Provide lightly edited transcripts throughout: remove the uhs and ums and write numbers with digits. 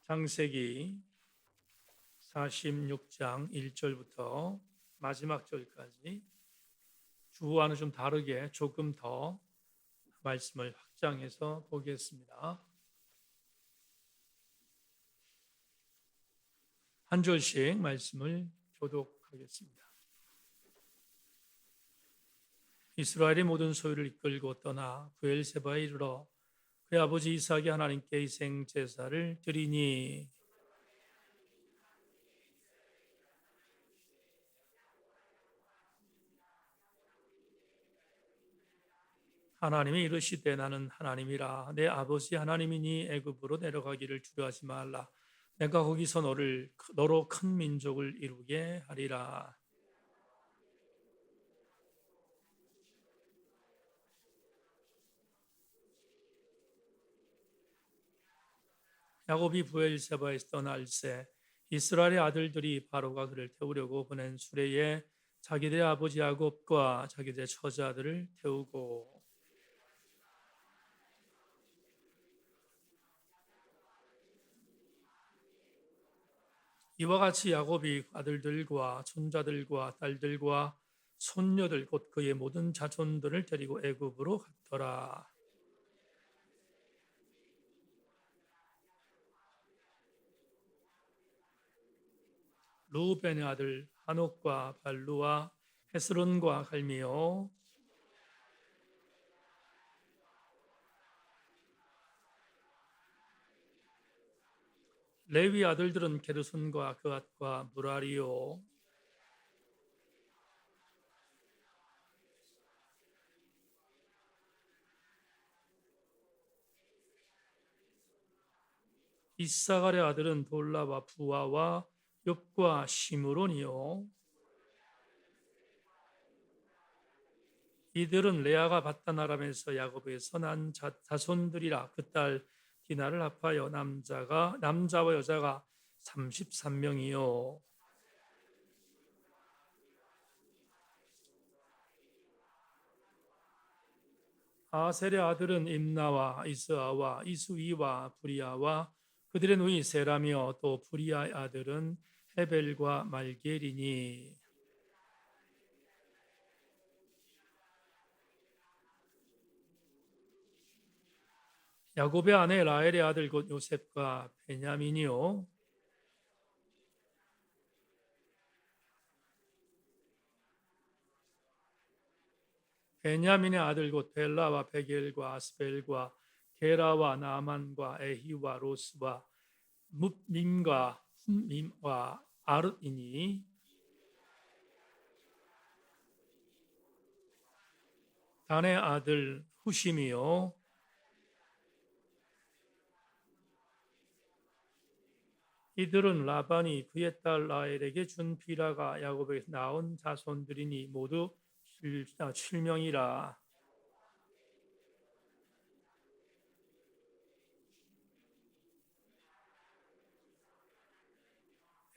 창세기 46장 1절부터 마지막 절까지 주와는 좀 다르게 조금 더 말씀을 확장해서 보겠습니다. 한 절씩 말씀을 교독하겠습니다. 이스라엘의 모든 소유를 이끌고 떠나 브엘세바에 이르러 그의 아버지 이삭이 하나님께 희생 제사를 드리니 하나님이 이르시되 나는 하나님이라 내 아버지 하나님이니 애굽으로 내려가기를 두려워하지 말라 내가 거기서 너로 큰 민족을 이루게 하리라. 야곱이 브엘세바에서 떠날새 이스라엘의 아들들이 바로가 그를 태우려고 보낸 수레에 자기들의 아버지 야곱과 자기들의 처자들을 태우고 이와 같이 야곱이 아들들과 손자들과 딸들과 손녀들 곧 그의 모든 자손들을 데리고 애굽으로 갔더라. 루벤의 아들 하녹과 발루와 헤스론과 갈미요 레위 아들들은 게르손과 그앗과 무라리요 이사갈의 아들은 돌라와 부아와 욥과 시므론이요 이들은 레아가 받단 아람에서 야곱에서 난 자손들이라 그 딸 디나를 합하여 남자와 여자가 33명이요 아셀의 아들은 임나와 이스아와 이수이와 부리아와 그들의 누이 세라며 또 부리아의 아들은 헤벨과 말게리니 야곱의 아내 라헬의 아들 곧 요셉과 베냐민이요 베냐민의 아들 곧 벨라와 베겔과 아스벨과 게라와 나만과 에히와 로스와 뭇밈과 훔밈과 아르이니 단의 아들 후심이요 이들은 라반이 그의 딸 라헬에게 준 비라가 야곱에게 낳은 자손들이니 모두 7명이라.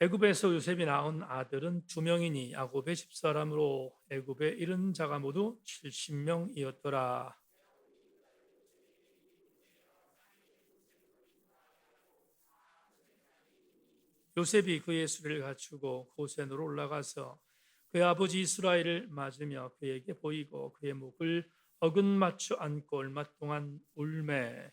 애굽에서 요셉이 낳은 아들은 2명이니 야곱의 집사람으로 애굽에 이른 자가 모두 70명이었더라. 요셉이 그의 수레를 갖추고 고센으로 올라가서 그의 아버지 이스라엘을 맞으며 그에게 보이고 그의 목을 어긋맞추 안고 얼마 동안 울매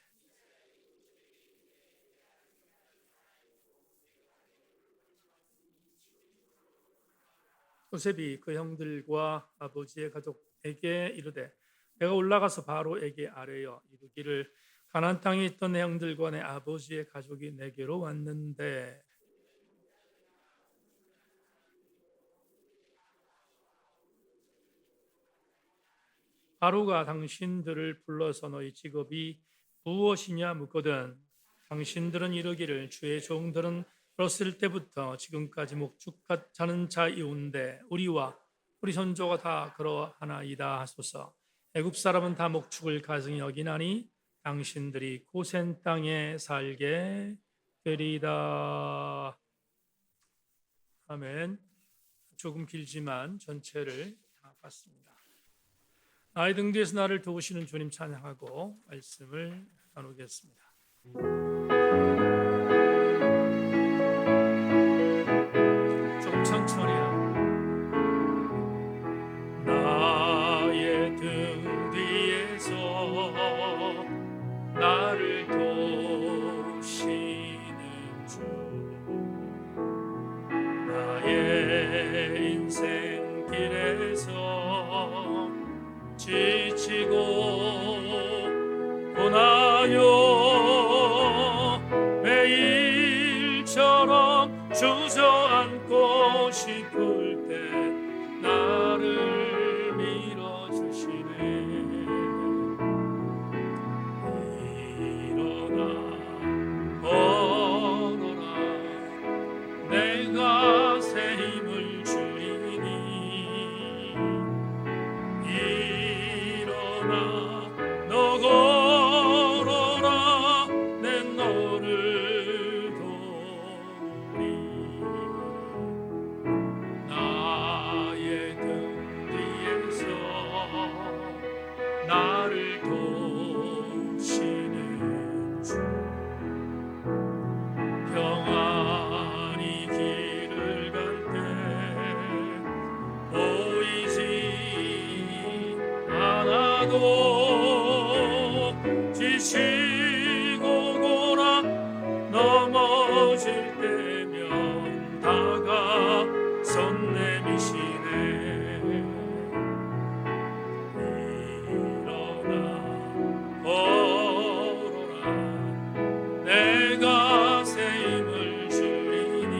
요셉이 그 형들과 아버지의 가족에게 이르되 내가 올라가서 바로에게 아뢰어 이르기를 가나안 땅에 있던 내 형들과 내 아버지의 가족이 내게로 왔는데 바로가 당신들을 불러서 너희 직업이 무엇이냐 묻거든 당신들은 이르기를 주의 종들은 들었을 때부터 지금까지 목축하는 자이온데 우리와 우리 선조가 다 그러하나이다 하소서. 애굽 사람은 다 목축을 가증히 여기나니 당신들이 고센 땅에 살게 되리이다. 아멘. 조금 길지만 전체를 다 봤습니다. 나의 등 뒤에서 나를 도우시는 주님 찬양하고 말씀을 나누겠습니다. 주저앉고 싶을 때 나를 밀어주시네. 일어나 걸어라, 내가 새 힘을 주리니. 일어나 너 걸어라, 내 너를 도우리. 나의 등 뒤에서 나를 도우시는 주, 평안히 길을 갈 때 보이지 않아도 지치고 고라 넘어질 때면 다가선 내미시네. 일어나 걸어라, 내가 새 힘을 주리니.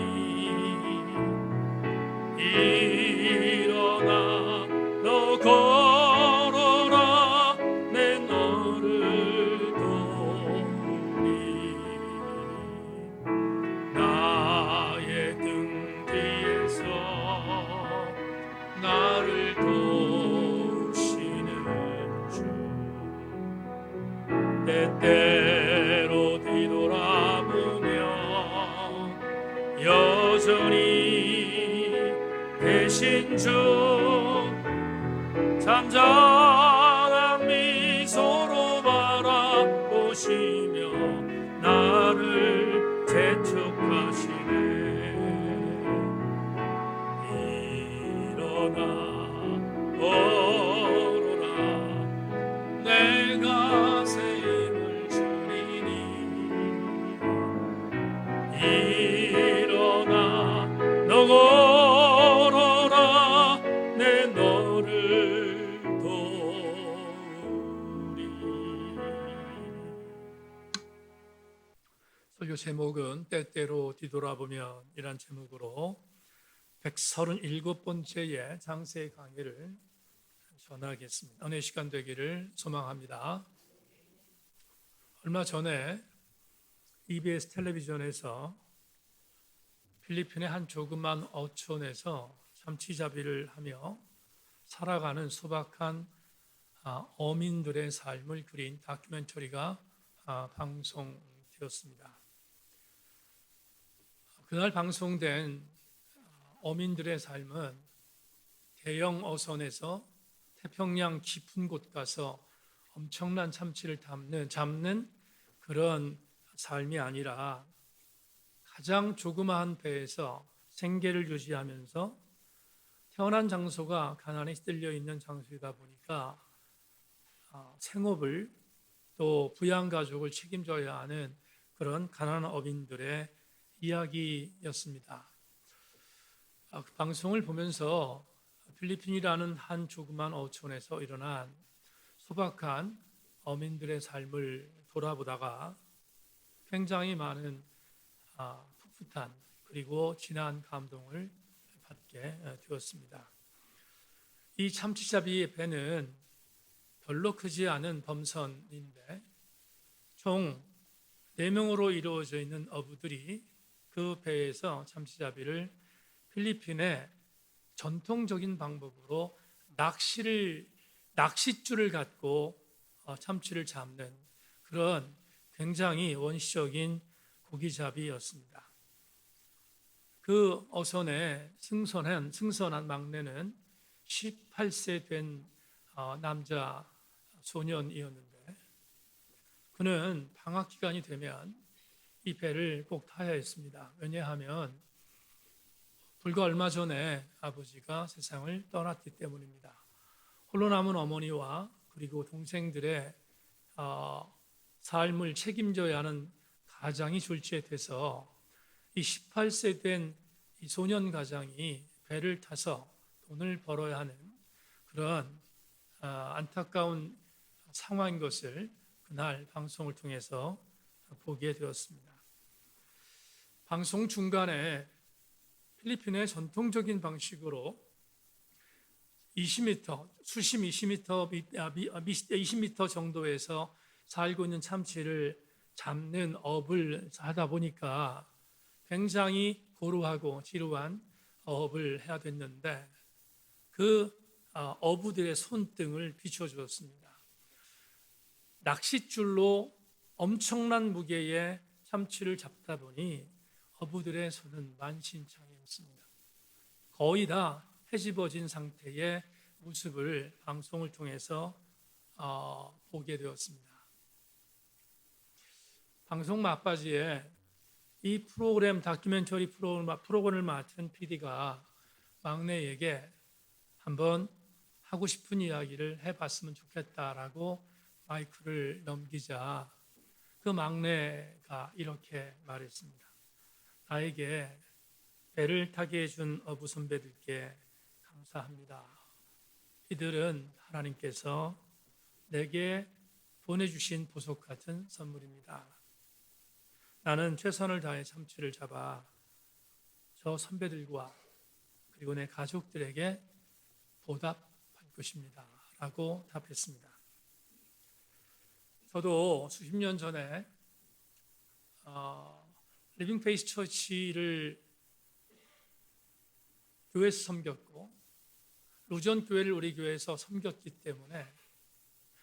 일어나 너 걸어라, 내 너를 도우리. 나의 등 뒤에서 나를 도우시는 주, 때때로 뒤돌아보며 여전히 계신 주, 잔잔한 미소로 바라보시며 나를 재촉하시네. 일어나 걸어라, 내가 새 힘을 주리니. 일어나 너 걸어라, 내 너를 도우리. 설교 제목은 때때로 뒤돌아보면 이란 제목으로 137번째의 장세의 강의를 전하겠습니다. 은혜 시간 되기를 소망합니다. 얼마 전에 EBS 텔레비전에서 필리핀의 한 조그만 어촌에서 참치잡이를 하며 살아가는 소박한 어민들의 삶을 그린 다큐멘터리가 방송되었습니다. 그날 방송된 어민들의 삶은 대형 어선에서 태평양 깊은 곳 가서 엄청난 참치를 잡는 그런 삶이 아니라 가장 조그마한 배에서 생계를 유지하면서 태어난 장소가 가난에 시들려 있는 장소이다 보니까 생업을 또 부양가족을 책임져야 하는 그런 가난한 어민들의 이야기였습니다. 그 방송을 보면서 필리핀이라는 한 조그만 어촌에서 일어난 소박한 어민들의 삶을 돌아보다가 굉장히 많은 풋풋한 그리고 진한 감동을 받게 되었습니다. 이 참치잡이의 배는 별로 크지 않은 범선인데 총 4명으로 이루어져 있는 어부들이 그 배에서 참치잡이를 필리핀의 전통적인 방법으로 낚싯줄을 갖고 참치를 잡는 그런 굉장히 원시적인 고기잡이였습니다. 그 어선에 승선한 막내는 18세 된 남자 소년이었는데 그는 방학 기간이 되면 이 배를 꼭 타야 했습니다. 왜냐하면 불과 얼마 전에 아버지가 세상을 떠났기 때문입니다. 홀로 남은 어머니와 그리고 동생들의 삶을 책임져야 하는 가장이 졸지에돼서 이 18세 된 이 소년 가장이 배를 타서 돈을 벌어야 하는 그런 안타까운 상황인 것을 그날 방송을 통해서 보게 되었습니다. 방송 중간에 필리핀의 전통적인 방식으로 20m, 수심 20m 정도에서 살고 있는 참치를 잡는 업을 하다 보니까 굉장히 고루하고 지루한 업을 해야 됐는데 그 어부들의 손등을 비춰주었습니다. 낚싯줄로 엄청난 무게의 참치를 잡다 보니 어부들의 손은 만신창이었습니다. 거의 다 헤집어진 상태의 모습을 방송을 통해서 보게 되었습니다. 방송 막바지에 이 프로그램 다큐멘터리 프로그램을 맡은 PD가 막내에게 한번 하고 싶은 이야기를 해봤으면 좋겠다라고 마이크를 넘기자 그 막내가 이렇게 말했습니다. 나에게 배를 타게 해준 어부 선배들께 감사합니다. 이들은 하나님께서 내게 보내주신 보석 같은 선물입니다. 나는 최선을 다해 참치를 잡아 저 선배들과 그리고 내 가족들에게 보답할 것입니다. 라고 답했습니다. 저도 수십 년 전에 리빙 페이스 처치를 교회에서 섬겼고 루전 교회를 우리 교회에서 섬겼기 때문에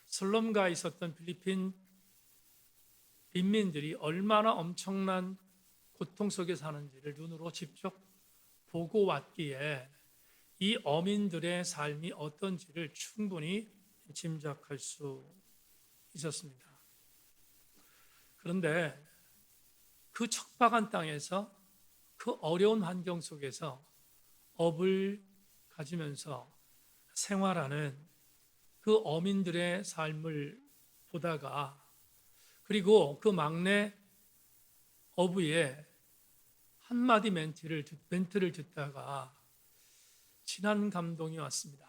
슬럼가에 있었던 필리핀 빈민들이 얼마나 엄청난 고통 속에 사는지를 눈으로 직접 보고 왔기에 이 어민들의 삶이 어떤지를 충분히 짐작할 수 있었습니다. 그런데 그 척박한 땅에서 그 어려운 환경 속에서 업을 가지면서 생활하는 그 어민들의 삶을 보다가 그리고 그 막내 어부의 한마디 멘트를 듣다가 진한 감동이 왔습니다.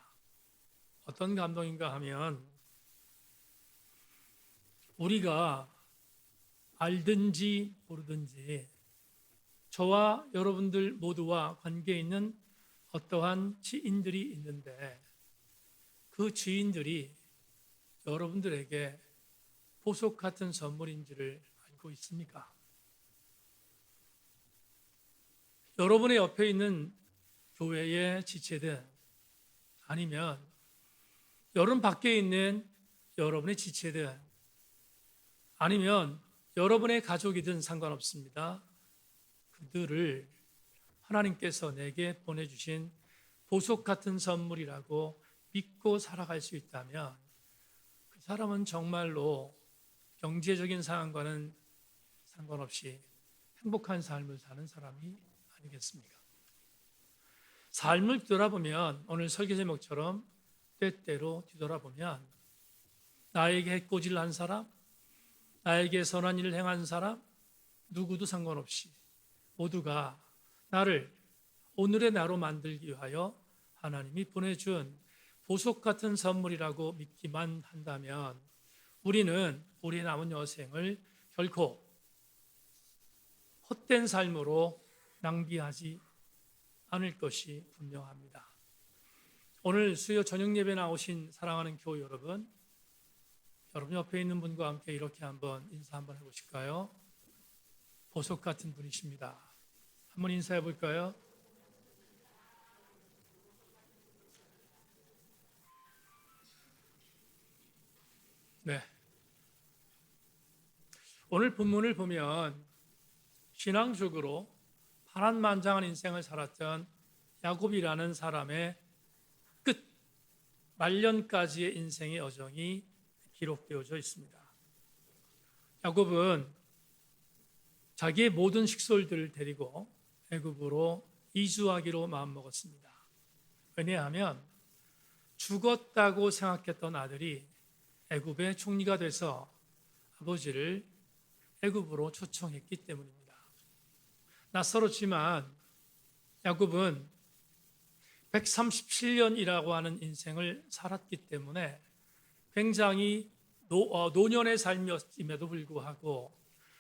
어떤 감동인가 하면 우리가 알든지 모르든지 저와 여러분들 모두와 관계 있는 어떠한 지인들이 있는데 그 지인들이 여러분들에게 보석 같은 선물인지를 알고 있습니까? 여러분의 옆에 있는 교회의 지체든 아니면 여러분 밖에 있는 여러분의 지체든 아니면 여러분의 가족이든 상관없습니다. 그들을 하나님께서 내게 보내주신 보석 같은 선물이라고 믿고 살아갈 수 있다면 그 사람은 정말로 경제적인 상황과는 상관없이 행복한 삶을 사는 사람이 아니겠습니까? 삶을 뒤돌아보면 오늘 설교 제목처럼 때때로 뒤돌아보면 나에게 해코지를 한 사람, 나에게 선한 일을 행한 사람 누구도 상관없이 모두가 나를 오늘의 나로 만들기 위하여 하나님이 보내준 보석 같은 선물이라고 믿기만 한다면 우리는 우리의 남은 여생을 결코 헛된 삶으로 낭비하지 않을 것이 분명합니다. 오늘 수요 저녁 예배 나오신 사랑하는 교회 여러분, 여러분 옆에 있는 분과 함께 이렇게 한번 인사 한번 해보실까요? 보석 같은 분이십니다. 한번 인사해 볼까요? 네. 오늘 본문을 보면 신앙적으로 파란만장한 인생을 살았던 야곱이라는 사람의 끝, 말년까지의 인생의 여정이 기록되어져 있습니다. 야곱은 자기의 모든 식솔들을 데리고 애굽으로 이주하기로 마음먹었습니다. 왜냐하면 죽었다고 생각했던 아들이 애굽의 총리가 돼서 아버지를 애굽으로 초청했기 때문입니다. 낯설었지만 야곱은 137년이라고 하는 인생을 살았기 때문에 굉장히 노년의 삶이었음에도 불구하고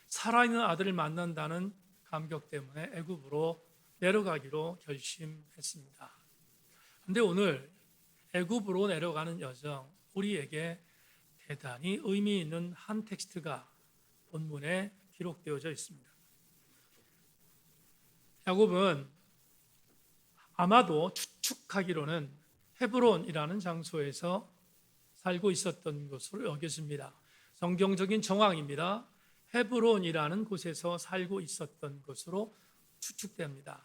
살아있는 아들을 만난다는 감격 때문에 애굽으로 내려가기로 결심했습니다. 그런데 오늘 애굽으로 내려가는 여정, 우리에게 대단히 의미 있는 한 텍스트가 본문에 기록되어져 있습니다. 야곱은 아마도 추측하기로는 헤브론이라는 장소에서 살고 있었던 것으로 여겨집니다. 성경적인 정황입니다. 헤브론이라는 곳에서 살고 있었던 것으로 추측됩니다.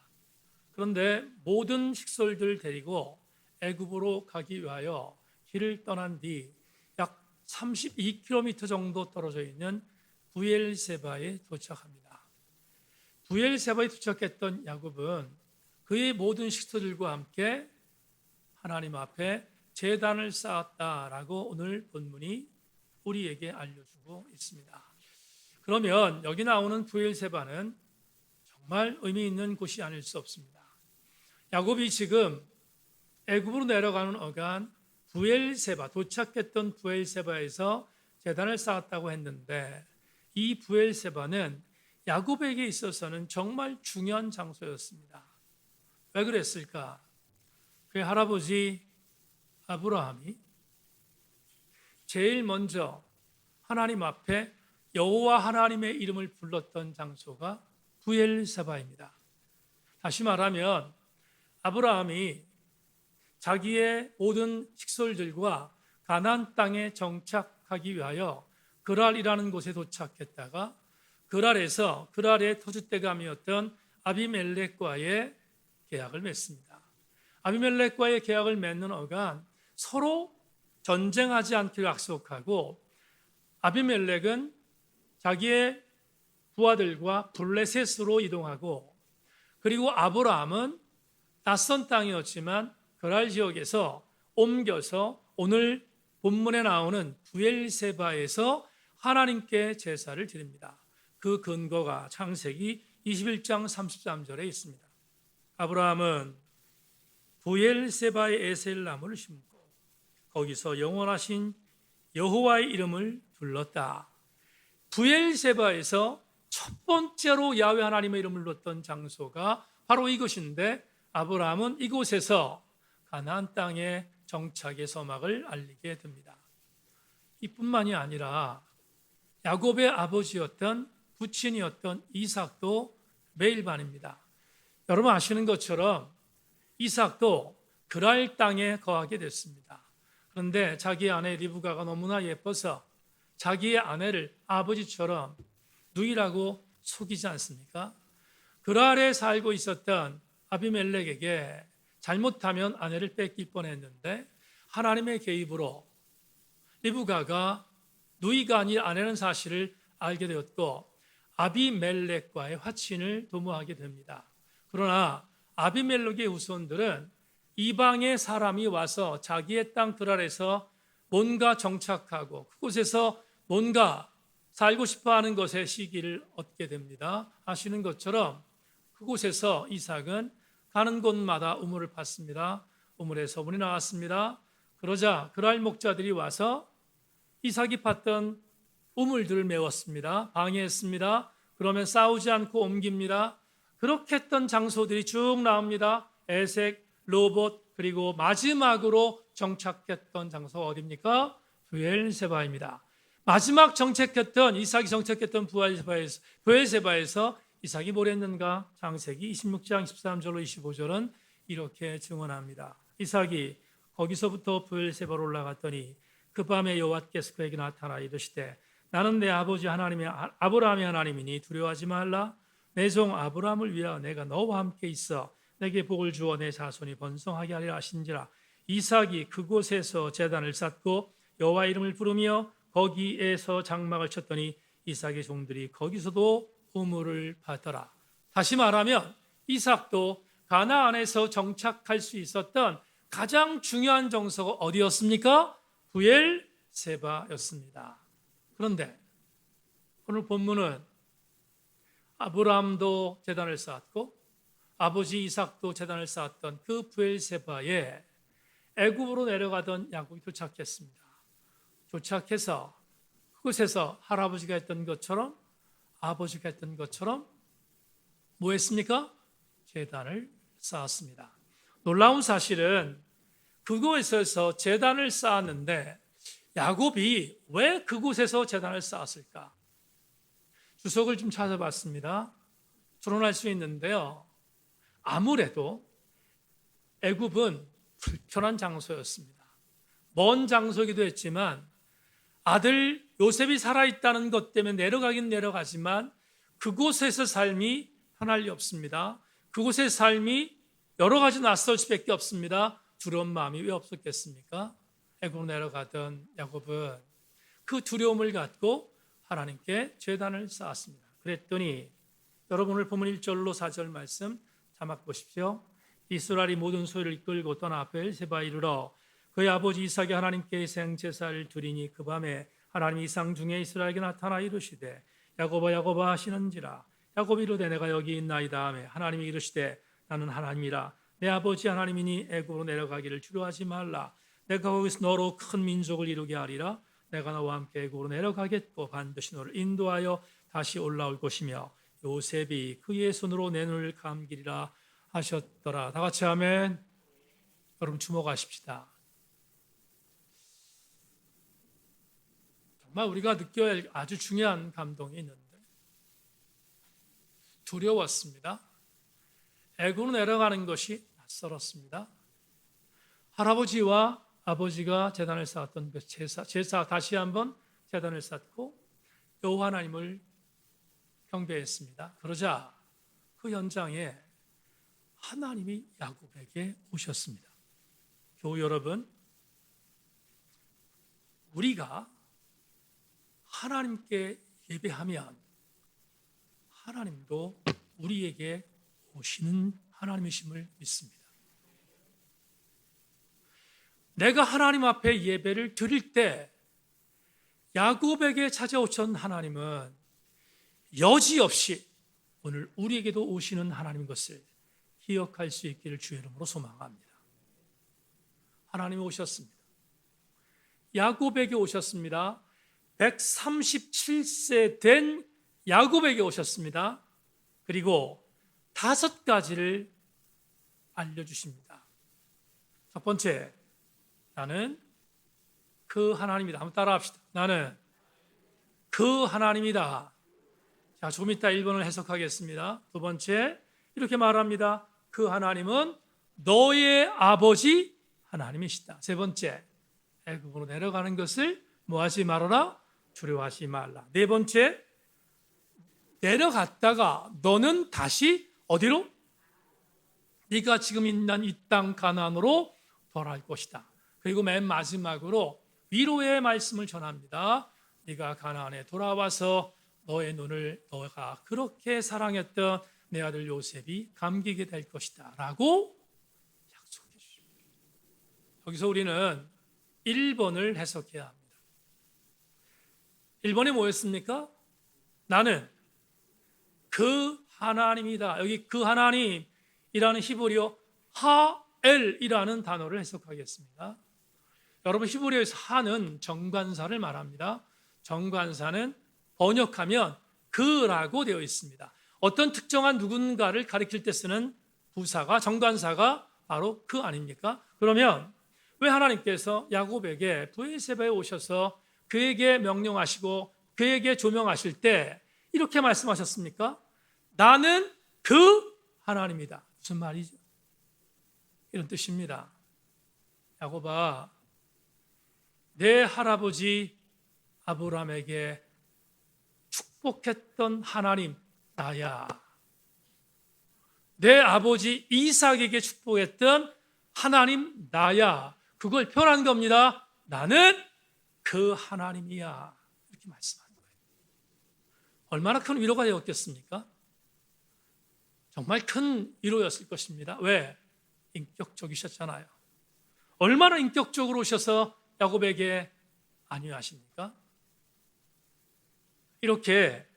그런데 모든 식솔들 데리고 애굽으로 가기 위하여 길을 떠난 뒤 약 32km 정도 떨어져 있는 부엘세바에 도착합니다. 부엘세바에 도착했던 야곱은 그의 모든 식솔들과 함께 하나님 앞에 제단을 쌓았다라고 오늘 본문이 우리에게 알려주고 있습니다. 그러면 여기 나오는 부엘세바는 정말 의미 있는 곳이 아닐 수 없습니다. 야곱이 지금 애굽으로 내려가는 어간 부엘세바, 도착했던 부엘세바에서 제단을 쌓았다고 했는데 이 부엘세바는 야곱에게 있어서는 정말 중요한 장소였습니다. 왜 그랬을까? 그의 할아버지 아브라함이 제일 먼저 하나님 앞에 여호와 하나님의 이름을 불렀던 장소가 부엘세바입니다. 다시 말하면 아브라함이 자기의 모든 식솔들과 가나안 땅에 정착하기 위하여 그랄이라는 곳에 도착했다가 그랄의 터줏대감이었던 아비멜렉과의 계약을 맺습니다. 아비멜렉과의 계약을 맺는 어간 서로 전쟁하지 않기를 약속하고 아비멜렉은 자기의 부하들과 블레셋으로 이동하고 그리고 아브라함은 낯선 땅이었지만 그랄 지역에서 옮겨서 오늘 본문에 나오는 부엘세바에서 하나님께 제사를 드립니다. 그 근거가 창세기 21장 33절에 있습니다. 아브라함은 부엘세바의 에셀나무를 심고 거기서 영원하신 여호와의 이름을 불렀다. 부엘세바에서 첫 번째로 야훼 하나님의 이름을 불렀던 장소가 바로 이것인데 아브라함은 이곳에서 가나안 땅의 정착의 서막을 알리게 됩니다. 이뿐만이 아니라 야곱의 아버지였던 부친이었던 이삭도 매일반입니다. 여러분 아시는 것처럼 이삭도 그랄 땅에 거하게 됐습니다. 그런데 자기 아내 리브가가 너무나 예뻐서 자기의 아내를 아버지처럼 누이라고 속이지 않습니까? 그랄에 살고 있었던 아비멜렉에게 잘못하면 아내를 뺏길 뻔했는데 하나님의 개입으로 리브가가 누이가 아닌 아내는 사실을 알게 되었고 아비멜렉과의 화친을 도모하게 됩니다. 그러나 아비멜렉의 후손들은 이방의 사람이 와서 자기의 땅 그랄에서 뭔가 정착하고 그곳에서 뭔가 살고 싶어하는 것의 시기를 얻게 됩니다. 아시는 것처럼 그곳에서 이삭은 가는 곳마다 우물을 팠습니다. 우물에 소문이 나왔습니다. 그러자 그랄 목자들이 와서 이삭이 팠던 우물들을 메웠습니다. 방해했습니다. 그러면 싸우지 않고 옮깁니다. 그렇게 했던 장소들이 쭉 나옵니다. 에색, 로봇, 그리고 마지막으로 정착했던 장소가 어디입니까? 부엘세바입니다. 마지막 정착했던 이삭이 정착했던 부엘세바에서 이삭이 뭘 했는가? 창세기 26장 13절로 25절은 이렇게 증언합니다. 이삭이 거기서부터 부엘세바로 올라갔더니 그 밤에 여호와께서 그에게 나타나 이르시되 나는 내 아버지 하나님의 아브라함의 하나님이니 두려워하지 말라. 내 종 아브라함을 위하여 내가 너와 함께 있어 내게 복을 주어 내 자손이 번성하게 하리라 하신지라. 이삭이 그곳에서 제단을 쌓고 여호와 이름을 부르며 거기에서 장막을 쳤더니 이삭의 종들이 거기서도 우물을 파더라. 다시 말하면 이삭도 가나안에서 정착할 수 있었던 가장 중요한 장소가 어디였습니까? 부엘세바였습니다. 그런데 오늘 본문은 아브라함도 제단을 쌓았고 아버지 이삭도 제단을 쌓았던 그 부엘세바에 애굽으로 내려가던 야곱이 도착했습니다. 도착해서 그곳에서 할아버지가 했던 것처럼 아버지가 했던 것처럼 뭐 했습니까? 제단을 쌓았습니다. 놀라운 사실은 그곳에서 제단을 쌓았는데 야곱이 왜 그곳에서 제단을 쌓았을까? 주석을 좀 찾아봤습니다. 추론할 수 있는데요. 아무래도 애굽은 불편한 장소였습니다. 먼 장소이기도 했지만 아들 요셉이 살아있다는 것 때문에 내려가긴 내려가지만 그곳에서 삶이 편할 리 없습니다. 그곳의 삶이 여러 가지 낯설 수밖에 없습니다. 두려운 마음이 왜 없었겠습니까? 애굽으로 내려가던 야곱은 그 두려움을 갖고 하나님께 제단을 쌓았습니다. 그랬더니 여러분 오늘 본문 1절로 4절 말씀 자막 보십시오. 이스라엘이 모든 소유를 이끌고 떠나 베엘세바에 이르러 그의 아버지 이삭이 하나님께 생제사를 드리니 그 밤에 하나님이 이상 중에 이스라엘에게 나타나 이르시되 야곱아 야곱아 하시는지라. 야곱이 이르되 내가 여기 있나이다 하매 하나님이 이르시되 나는 하나님이라 내 아버지 하나님이니 애굽으로 내려가기를 두려워하지 말라. 내가 거기서 너로 큰 민족을 이루게 하리라. 내가 너와 함께 애굽으로 내려가겠고 반드시 너를 인도하여 다시 올라올 것이며 요셉이 그의 손으로 내 눈을 감기리라 하셨더라. 다 같이 아멘. 여러분 주목하십시다. 정말 우리가 느껴야 할 아주 중요한 감동이 있는데 두려웠습니다. 애굽으로 내려가는 것이 낯설었습니다. 할아버지와 아버지가 제단을 쌓았던 그 제사 다시 한번 제단을 쌓고 여호와 하나님을 경배했습니다. 그러자 그 현장에 하나님이 야곱에게 오셨습니다. 교우 여러분, 우리가 하나님께 예배하면 하나님도 우리에게 오시는 하나님이심을 믿습니다. 내가 하나님 앞에 예배를 드릴 때 야곱에게 찾아오신 하나님은 여지없이 오늘 우리에게도 오시는 하나님인 것을 기억할 수 있기를 주의 이름으로 소망합니다. 하나님이 오셨습니다. 야곱에게 오셨습니다. 137세 된 야곱에게 오셨습니다. 그리고 5가지를 알려주십니다. 첫 번째, 나는 그 하나님이다. 한번 따라합시다. 나는 그 하나님이다. 자, 조금 이따 1번을 해석하겠습니다. 두 번째, 이렇게 말합니다. 그 하나님은 너의 아버지 하나님이시다. 세 번째, 애굽으로 내려가는 것을 뭐하지 말아라? 두려워하지 말라. 네 번째, 내려갔다가 너는 다시 어디로? 네가 지금 있는 이 땅 가나안으로 돌아갈 것이다. 그리고 맨 마지막으로 위로의 말씀을 전합니다. 네가 가나안에 돌아와서 너의 눈을 너가 그렇게 사랑했던 내 아들 요셉이 감기게 될 것이다 라고 약속해 주십니다. 여기서 우리는 1번을 해석해야 합니다. 1번이 뭐였습니까? 나는 그 하나님이다. 여기 그 하나님이라는 히브리어 하엘이라는 단어를 해석하겠습니다. 여러분 히브리어에서 하는 정관사를 말합니다. 정관사는 번역하면 그라고 되어 있습니다. 어떤 특정한 누군가를 가리킬 때 쓰는 부사가 정관사가 바로 그 아닙니까? 그러면 왜 하나님께서 야곱에게 브엘세바에 오셔서 그에게 명령하시고 그에게 조명하실 때 이렇게 말씀하셨습니까? 나는 그 하나님이다. 무슨 말이죠? 이런 뜻입니다. 야곱아, 내 할아버지 아브라함에게 축복했던 하나님 나야. 내 아버지 이삭에게 축복했던 하나님 나야. 그걸 표현한 겁니다. 나는 그 하나님이야. 이렇게 말씀하는 거예요. 얼마나 큰 위로가 되었겠습니까? 정말 큰 위로였을 것입니다. 왜? 인격적이셨잖아요. 얼마나 인격적으로 오셔서 야곱에게 안위하십니까? 이렇게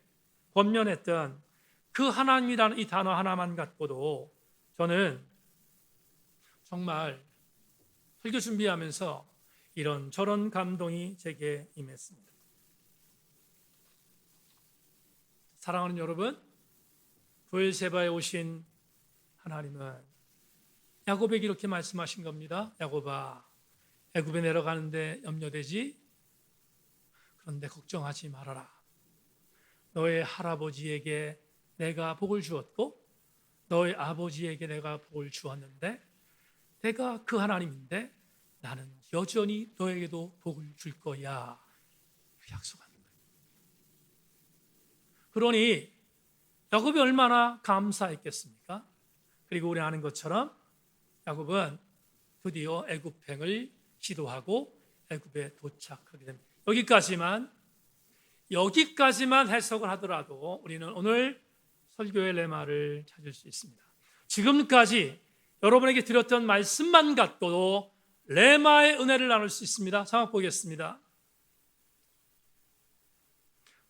권면했던 그 하나님이라는 이 단어 하나만 갖고도 저는 정말 설교 준비하면서 이런 저런 감동이 제게 임했습니다. 사랑하는 여러분, 브엘세바에 오신 하나님은 야곱에게 이렇게 말씀하신 겁니다. 야곱아, 애굽에 내려가는데 염려되지? 그런데 걱정하지 말아라. 너의 할아버지에게 내가 복을 주었고 너의 아버지에게 내가 복을 주었는데 내가 그 하나님인데 나는 여전히 너에게도 복을 줄 거야. 약속하는 거예요. 그러니 야곱이 얼마나 감사했겠습니까? 그리고 우리 아는 것처럼 야곱은 드디어 애굽행을 시도하고 애굽에 도착하게 됩니다. 여기까지만 해석을 하더라도 우리는 오늘 설교의 레마를 찾을 수 있습니다. 지금까지 여러분에게 드렸던 말씀만 갖고도 레마의 은혜를 나눌 수 있습니다. 상황 보겠습니다.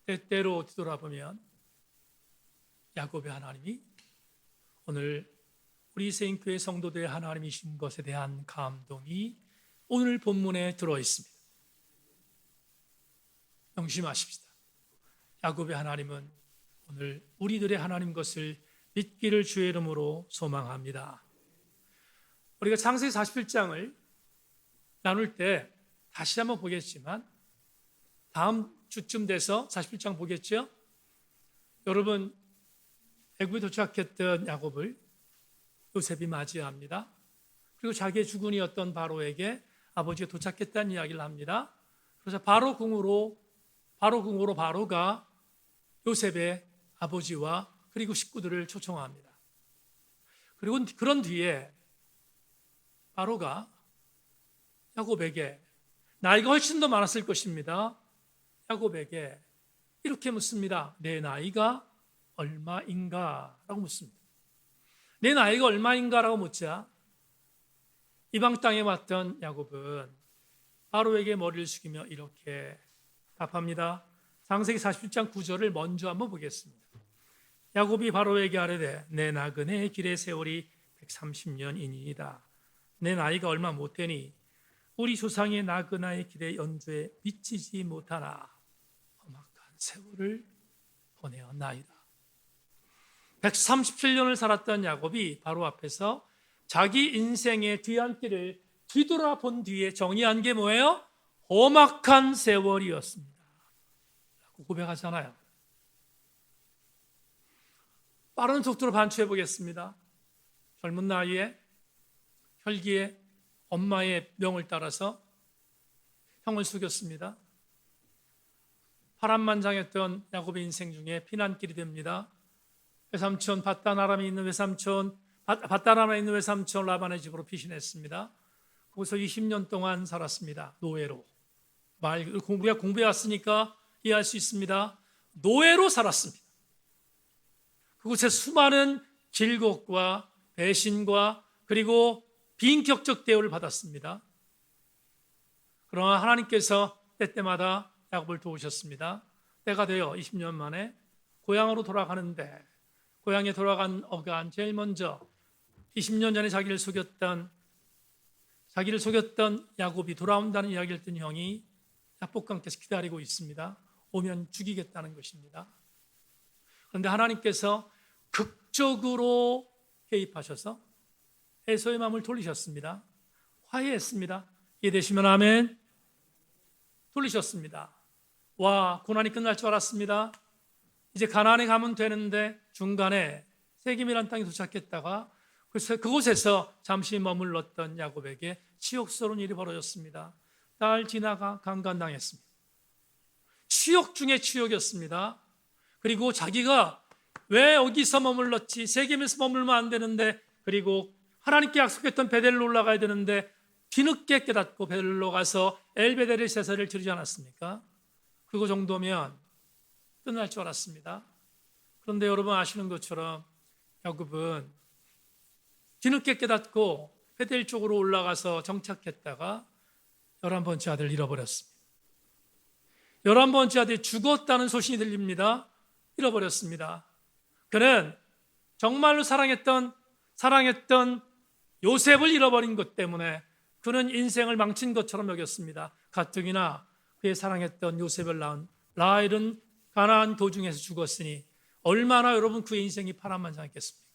때때로 뒤돌아보면 야곱의 하나님이 오늘 우리 세인교회 성도들의 하나님이신 것에 대한 감동이 오늘 본문에 들어 있습니다. 명심하십시다. 야곱의 하나님은 오늘 우리들의 하나님 것을 믿기를 주의 이름으로 소망합니다. 우리가 창세기 41장을 나눌 때 다시 한번 보겠지만 다음 주쯤 돼서 41장 보겠죠? 여러분, 애굽에 도착했던 야곱을 요셉이 맞이합니다. 그리고 자기의 주군이었던 바로에게 아버지가 도착했다는 이야기를 합니다. 그래서 바로 궁으로 바로가 요셉의 아버지와 그리고 식구들을 초청합니다. 그리고 그런 뒤에 바로가 야곱에게 나이가 훨씬 더 많았을 것입니다. 야곱에게 이렇게 묻습니다. 내 나이가 얼마인가? 라고 묻습니다. 내 나이가 얼마인가? 라고 묻자 이방 땅에 왔던 야곱은 바로에게 머리를 숙이며 이렇게 답합니다. 창세기 47장 9절을 먼저 한번 보겠습니다. 야곱이 바로에게 아뢰되 내 나그네의 길의 세월이 130년이니이다. 내 나이가 얼마 못 되니 우리 조상의 나그나의 길의 연주에 미치지 못하나 험악한 세월을 보내었나이다. 137년을 살았던 야곱이 바로 앞에서 자기 인생의 뒤안길을 뒤돌아본 뒤에 정의한 게 뭐예요? 험악한 세월이었습니다 라고 고백하잖아요. 빠른 속도로 반추해 보겠습니다. 젊은 나이에 혈기에 엄마의 명을 따라서 형을 속였습니다. 파란만장했던 야곱의 인생 중에 피난길이 됩니다. 외삼촌 밧단아람에 있는 외삼촌 라반의 집으로 피신했습니다. 거기서 20년 동안 살았습니다. 노예로. 우리가 공부해 왔으니까 이해할 수 있습니다. 노예로 살았습니다. 그곳에 수많은 질곡과 배신과 그리고 비인격적 대우를 받았습니다. 그러나 하나님께서 때때마다 야곱을 도우셨습니다. 때가 되어 20년 만에 고향으로 돌아가는데 고향에 돌아간 어간 제일 먼저 20년 전에 자기를 속였던 야곱이 돌아온다는 이야기를 듣는 형이 야복강께서 기다리고 있습니다. 오면 죽이겠다는 것입니다. 그런데 하나님께서 극적으로 개입하셔서 에서의 마음을 돌리셨습니다. 화해했습니다. 이해되시면 아멘. 돌리셨습니다. 와, 고난이 끝날 줄 알았습니다. 이제 가나안에 가면 되는데 중간에 세겜이라는 땅에 도착했다가 그곳에서 잠시 머물렀던 야곱에게 치욕스러운 일이 벌어졌습니다. 날 지나가 강간당했습니다. 치욕 중에 치욕이었습니다. 그리고 자기가 왜 여기서 머물렀지? 세겜에서 머물면 안 되는데, 그리고 하나님께 약속했던 베델로 올라가야 되는데 뒤늦게 깨닫고 베델로 가서 엘베델의 제사를 드리지 않았습니까? 그거 정도면 끝날 줄 알았습니다. 그런데 여러분 아시는 것처럼 야곱은 뒤늦게 깨닫고 베델 쪽으로 올라가서 정착했다가 11번째 아들을 잃어버렸습니다. 11번째 아들이 죽었다는 소식이 들립니다. 잃어버렸습니다. 그는 정말로 사랑했던 요셉을 잃어버린 것 때문에 그는 인생을 망친 것처럼 여겼습니다. 가뜩이나 그의 사랑했던 요셉을 낳은 라헬은 가나안 도중에서 죽었으니 얼마나 여러분 그의 인생이 파란만장했겠습니까?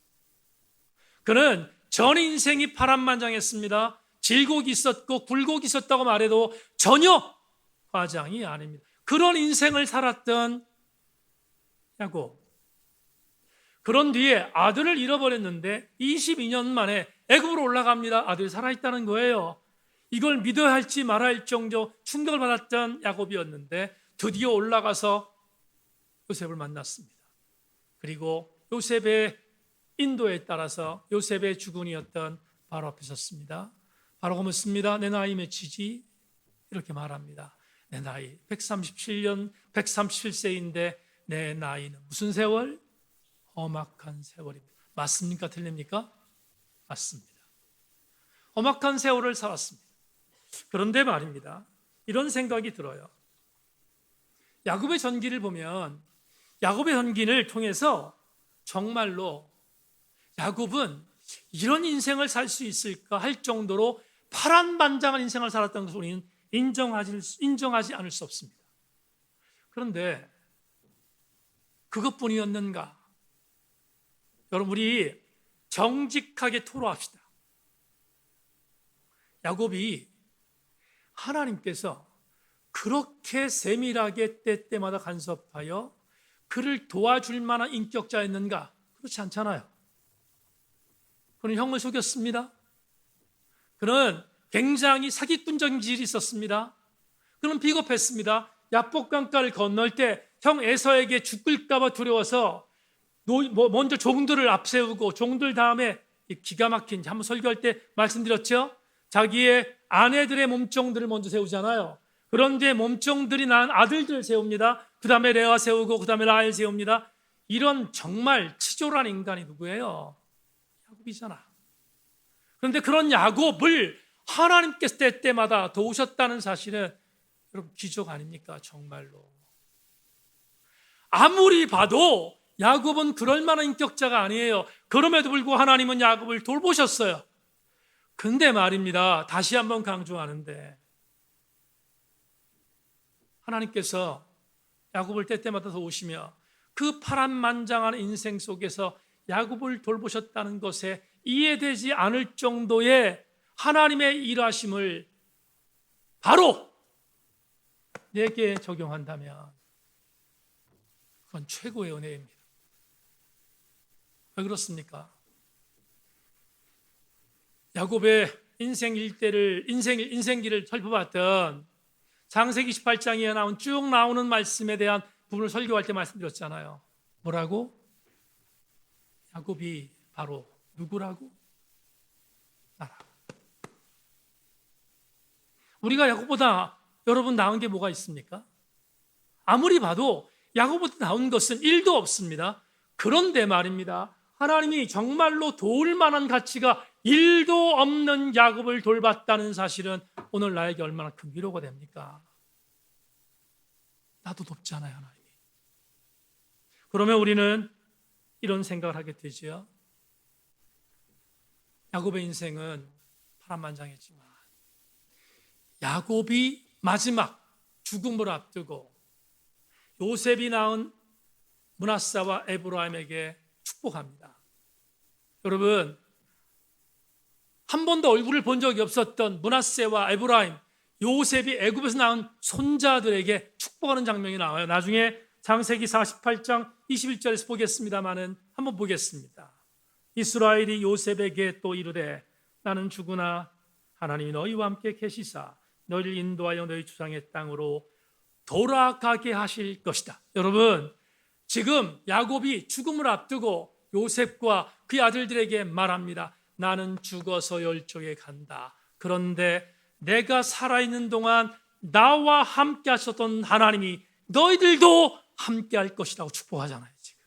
그는 전 인생이 파란만장했습니다. 질곡이 있었고 굴곡이 있었다고 말해도 전혀 과장이 아닙니다. 그런 인생을 살았던 야곱. 그런 뒤에 아들을 잃어버렸는데 22년 만에 애굽으로 올라갑니다. 아들이 살아있다는 거예요. 이걸 믿어야 할지 말아야 할 정도 충격을 받았던 야곱이었는데 드디어 올라가서 요셉을 만났습니다. 그리고 요셉의 인도에 따라서 요셉의 주군이었던 바로 앞에 섰습니다. 바로가 묻습니다. 내 나이 몇이지? 이렇게 말합니다. 내 나이 137년 137세인데 내 나이는 무슨 세월? 험악한 세월입니다. 맞습니까? 틀립니까? 맞습니다. 험악한 세월을 살았습니다. 그런데 말입니다. 이런 생각이 들어요. 야곱의 전기를 보면 야곱의 전기를 통해서 정말로 야곱은 이런 인생을 살 수 있을까 할 정도로 파란만장한 인생을 살았다는 것을 우리는 인정하지 않을 수 없습니다. 그런데 그것뿐이었는가? 여러분, 우리 정직하게 토로합시다. 야곱이 하나님께서 그렇게 세밀하게 때때마다 간섭하여 그를 도와줄 만한 인격자였는가? 그렇지 않잖아요. 그는 형을 속였습니다. 그는 굉장히 사기꾼적인 기질이 있었습니다. 그는 비겁했습니다. 야복강가를 건널 때 형 에서에게 죽을까봐 두려워서 먼저 종들을 앞세우고 종들 다음에 기가 막힌, 한번 설교할 때 말씀드렸죠? 자기의 아내들의 몸종들을 먼저 세우잖아요. 그런데 몸종들이 낳은 아들들을 세웁니다. 그 다음에 레아 세우고 그 다음에 라헬 세웁니다. 이런 정말 치졸한 인간이 누구예요? 야곱이잖아. 그런데 그런 야곱을 하나님께서 때때마다 도우셨다는 사실은 여러분 기적 아닙니까? 정말로. 아무리 봐도 야곱은 그럴 만한 인격자가 아니에요. 그럼에도 불구하고 하나님은 야곱을 돌보셨어요. 근데 말입니다. 다시 한번 강조하는데 하나님께서 야곱을 때때마다 도우시며 그 파란만장한 인생 속에서 야곱을 돌보셨다는 것에 이해되지 않을 정도의 하나님의 일하심을 바로 내게 적용한다면 그건 최고의 은혜입니다. 왜 그렇습니까? 야곱의 인생길을 살펴봤던 창세기 18장에 쭉 나오는 말씀에 대한 부분을 설교할 때 말씀드렸잖아요. 뭐라고? 야곱이 바로 누구라고? 나라고. 우리가 야곱보다 여러분 나은 게 뭐가 있습니까? 아무리 봐도 야곱보다 나은 것은 1도 없습니다. 그런데 말입니다. 하나님이 정말로 도울 만한 가치가 1도 없는 야곱을 돌봤다는 사실은 오늘 나에게 얼마나 큰 위로가 됩니까? 나도 돕잖아요, 하나님이. 그러면 우리는 이런 생각을 하게 되죠. 야곱의 인생은 파란만장했지만 야곱이 마지막 죽음을 앞두고 요셉이 낳은 므낫세와 에브라임에게 축복합니다. 여러분, 한 번도 얼굴을 본 적이 없었던 므낫세와 에브라임, 요셉이 애굽에서 낳은 손자들에게 축복하는 장면이 나와요. 나중에 창세기 48장 21절에서 보겠습니다만은 한번 보겠습니다. 이스라엘이 요셉에게 또 이르되 나는 죽으나 하나님이 너희와 함께 계시사 너희를 인도하여 너희 주상의 땅으로 돌아가게 하실 것이다. 여러분, 지금 야곱이 죽음을 앞두고 요셉과 그의 아들들에게 말합니다. 나는 죽어서 열조에 간다. 그런데 내가 살아있는 동안 나와 함께 하셨던 하나님이 너희들도 함께 할 것이라고 축복하잖아요. 지금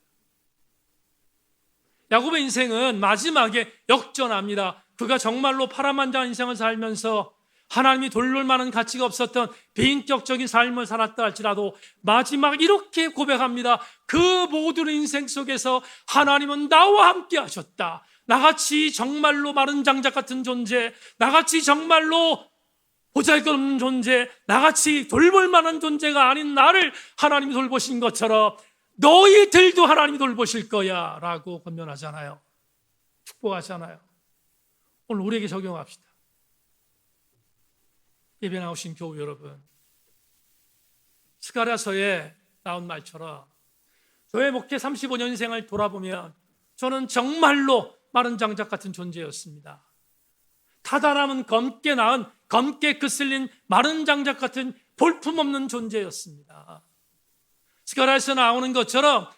야곱의 인생은 마지막에 역전합니다. 그가 정말로 파란만장한 인생을 살면서 하나님이 돌볼 만한 가치가 없었던 비인격적인 삶을 살았다 할지라도 마지막 이렇게 고백합니다. 그 모든 인생 속에서 하나님은 나와 함께 하셨다. 나같이 정말로 마른 장작 같은 존재, 나같이 정말로 보잘것없는 존재, 나같이 돌볼 만한 존재가 아닌 나를 하나님이 돌보신 것처럼 너희들도 하나님이 돌보실 거야 라고 권면하잖아요. 축복하잖아요. 오늘 우리에게 적용합시다. 예배 나오신 교우 여러분, 스가랴서에 나온 말처럼 저의 목회 35년 인생을 돌아보면 저는 정말로 마른 장작 같은 존재였습니다. 타다남은 검게 낳은 검게 그슬린 마른 장작 같은 볼품없는 존재였습니다. 스가랴에서 나오는 것처럼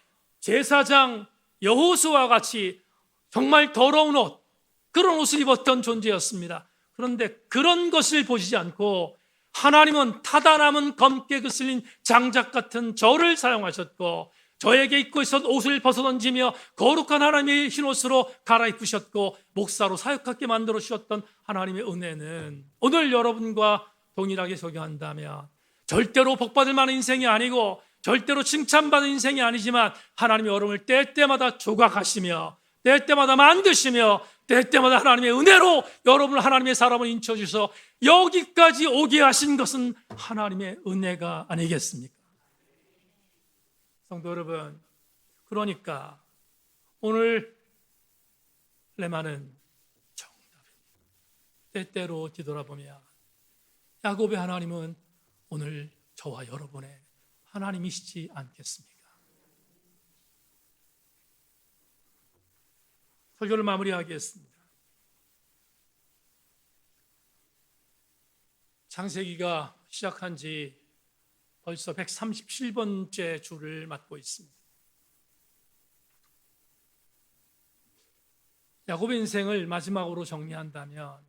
제사장 여호수아와 같이 정말 더러운 옷, 그런 옷을 입었던 존재였습니다. 그런데 그런 것을 보시지 않고 하나님은 타다남은 검게 그슬린 장작 같은 저를 사용하셨고, 저에게 입고 있었던 옷을 벗어던지며 거룩한 하나님의 흰옷으로 갈아입으셨고 목사로 사역하게 만들어 주셨던 하나님의 은혜는 오늘 여러분과 동일하게 적용한다면 절대로 복받을 만한 인생이 아니고 절대로 칭찬받는 인생이 아니지만 하나님이 여러분을 때때마다 조각하시며 때때마다 만드시며 때때마다 하나님의 은혜로 여러분을 하나님의 사람을 인쳐주셔서 여기까지 오게 하신 것은 하나님의 은혜가 아니겠습니까? 성도 여러분, 그러니까 오늘 레마는 정답입니다. 때때로 뒤돌아보면 야곱의 하나님은 오늘 저와 여러분의 하나님이시지 않겠습니까? 설교를 마무리하겠습니다. 창세기가 시작한 지 벌써 137번째 주를 맞고 있습니다. 야곱의 인생을 마지막으로 정리한다면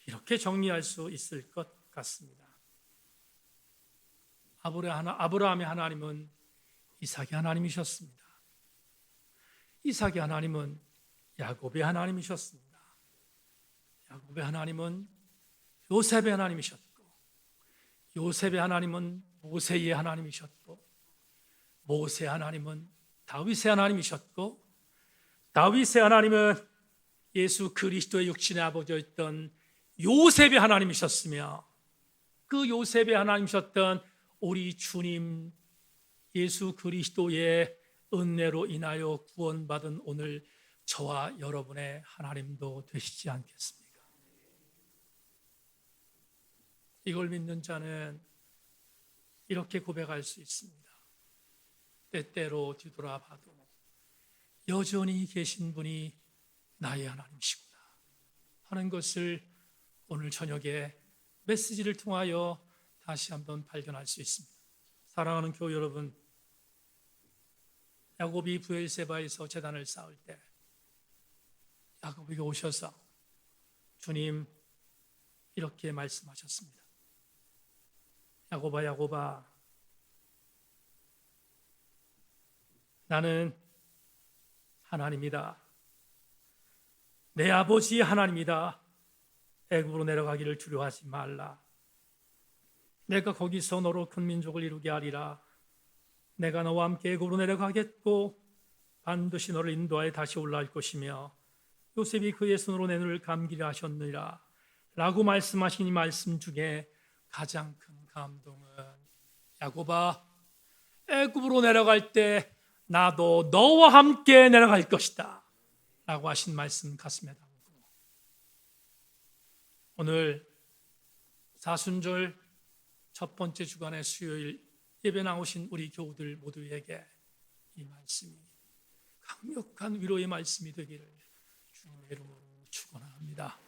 이렇게 정리할 수 있을 것 같습니다. 아브라함의 하나님은 이삭의 하나님이셨습니다. 이삭의 하나님은 야곱의 하나님이셨습니다. 야곱의 하나님은 요셉의 하나님이셨고, 요셉의 하나님은 모세의 하나님이셨고, 모세의 하나님은 다윗의 하나님이셨고, 다윗의 하나님은 예수 그리스도의 육신의 아버지였던 요셉의 하나님이셨으며, 그 요셉의 하나님이셨던 우리 주님 예수 그리스도의 은혜로 인하여 구원받은 오늘 저와 여러분의 하나님도 되시지 않겠습니까? 이걸 믿는 자는 이렇게 고백할 수 있습니다. 때때로 뒤돌아봐도 여전히 계신 분이 나의 하나님이시구나 하는 것을 오늘 저녁에 메시지를 통하여 다시 한번 발견할 수 있습니다. 사랑하는 교우 여러분, 야곱이 브엘세바에서 제단을 쌓을 때 야곱에게 오셔서 주님 이렇게 말씀하셨습니다. 야곱아, 야곱아, 나는 하나님이다. 내 아버지의 하나님이다. 애굽으로 내려가기를 두려워하지 말라. 내가 거기서 너로 큰 민족을 이루게 하리라. 내가 너와 함께 애굽으로 내려가겠고 반드시 너를 인도하여 다시 올라올 것이며 요셉이 그의 손으로 내 눈을 감기려 하셨느니라 라고 말씀하신 이 말씀 중에 가장 큰 감동은 야곱아, 애굽으로 내려갈 때 나도 너와 함께 내려갈 것이다 라고 하신 말씀 가슴에 담고 오늘 사순절 첫 번째 주간의 수요일 예배 나오신 우리 교우들 모두에게 이 말씀이 강력한 위로의 말씀이 되기를 주님의 이름으로 축원합니다.